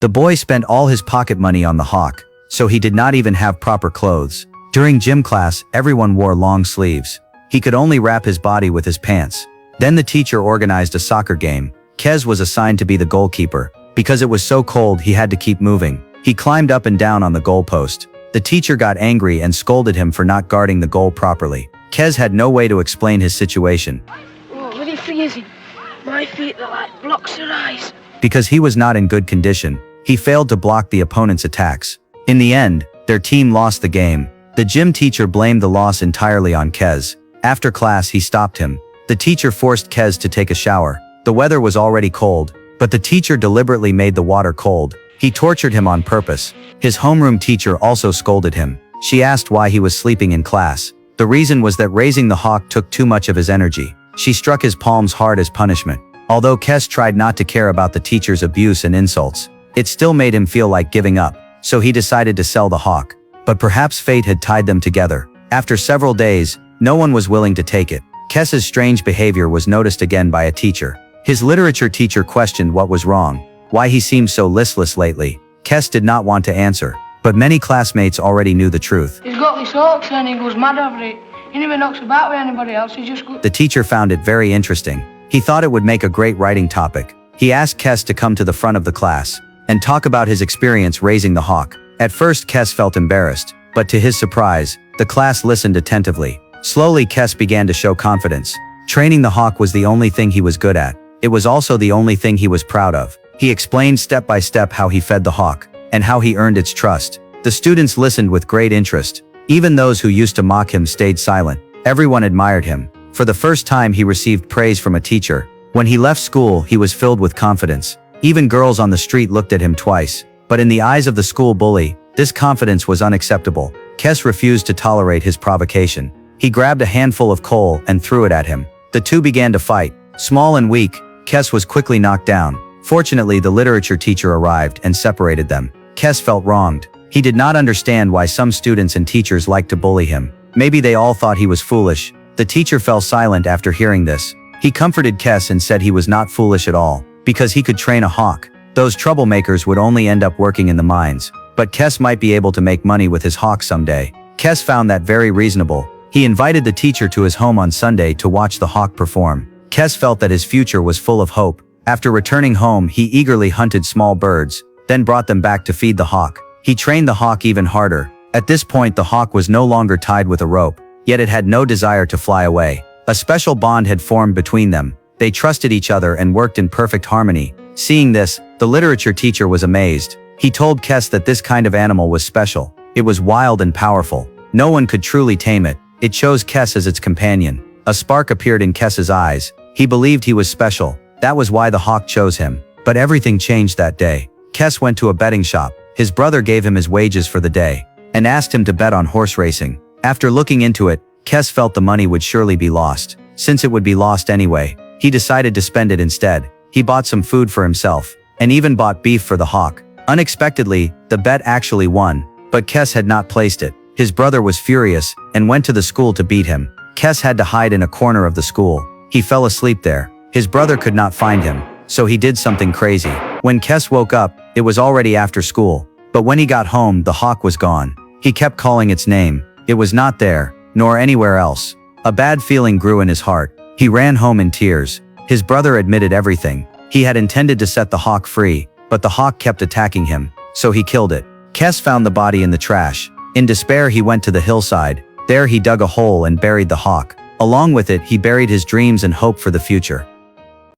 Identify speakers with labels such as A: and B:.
A: The boy spent all his pocket money on the hawk, so he did not even have proper clothes. During gym class, everyone wore long sleeves. He could only wrap his body with his pants. Then the teacher organized a soccer game. Kez was assigned to be the goalkeeper. Because it was so cold, he had to keep moving. He climbed up and down on the goalpost. The teacher got angry and scolded him for not guarding the goal properly. Kez had no way to explain his situation.
B: Oh, what thing is it? My feet are like blocks of ice.
A: Because he was not in good condition, he failed to block the opponent's attacks. In the end, their team lost the game. The gym teacher blamed the loss entirely on Kez. After class, he stopped him. The teacher forced Kez to take a shower. The weather was already cold, but the teacher deliberately made the water cold. He tortured him on purpose. His homeroom teacher also scolded him. She asked why he was sleeping in class. The reason was that raising the hawk took too much of his energy. She struck his palms hard as punishment. Although Kez tried not to care about the teacher's abuse and insults, it still made him feel like giving up, so he decided to sell the hawk. But perhaps fate had tied them together. After several days, no one was willing to take it. Kez's strange behavior was noticed again by a teacher. His literature teacher questioned what was wrong, why he seemed so listless lately. Kez did not want to answer, but many classmates already knew the truth.
B: He's got this hawk and he goes mad over it. He never knocks about with anybody else, he just goes...
A: The teacher found it very interesting. He thought it would make a great writing topic. He asked Kez to come to the front of the class and talk about his experience raising the hawk. At first, Kez felt embarrassed, but to his surprise, the class listened attentively. Slowly, Kez began to show confidence. Training the hawk was the only thing he was good at. It was also the only thing he was proud of. He explained step by step how he fed the hawk and how he earned its trust. The students listened with great interest. Even those who used to mock him stayed silent. Everyone admired him. For the first time, he received praise from a teacher. When he left school, he was filled with confidence. Even girls on the street looked at him twice. But in the eyes of the school bully, this confidence was unacceptable. Kez refused to tolerate his provocation. He grabbed a handful of coal and threw it at him. The two began to fight. Small and weak, Kez was quickly knocked down. Fortunately, the literature teacher arrived and separated them. Kez felt wronged. He did not understand why some students and teachers liked to bully him. Maybe they all thought he was foolish. The teacher fell silent after hearing this. He comforted Kez and said he was not foolish at all, because he could train a hawk. Those troublemakers would only end up working in the mines. But Kez might be able to make money with his hawk someday. Kez found that very reasonable. He invited the teacher to his home on Sunday to watch the hawk perform. Kez felt that his future was full of hope. After returning home, he eagerly hunted small birds, then brought them back to feed the hawk. He trained the hawk even harder. At this point, the hawk was no longer tied with a rope, yet it had no desire to fly away. A special bond had formed between them. They trusted each other and worked in perfect harmony. Seeing this, the literature teacher was amazed. He told Kez that this kind of animal was special. It was wild and powerful. No one could truly tame it. It chose Kez as its companion. A spark appeared in Kez's eyes. He believed he was special. That was why the hawk chose him. But everything changed that day. Kez went to a betting shop. His brother gave him his wages for the day and asked him to bet on horse racing. After looking into it, Kez felt the money would surely be lost. Since it would be lost anyway, he decided to spend it instead. He bought some food for himself and even bought beef for the hawk. Unexpectedly, the bet actually won, but Kez had not placed it. His brother was furious and went to the school to beat him. Kez had to hide in a corner of the school. He fell asleep there. His brother could not find him, so he did something crazy. When Kez woke up, it was already after school. But when he got home, the hawk was gone. He kept calling its name. It was not there, nor anywhere else. A bad feeling grew in his heart. He ran home in tears. His brother admitted everything. He had intended to set the hawk free, but the hawk kept attacking him, so he killed it. Kez found the body in the trash. In despair, he went to the hillside. There he dug a hole and buried the hawk. Along with it, he buried his dreams and hope for the future.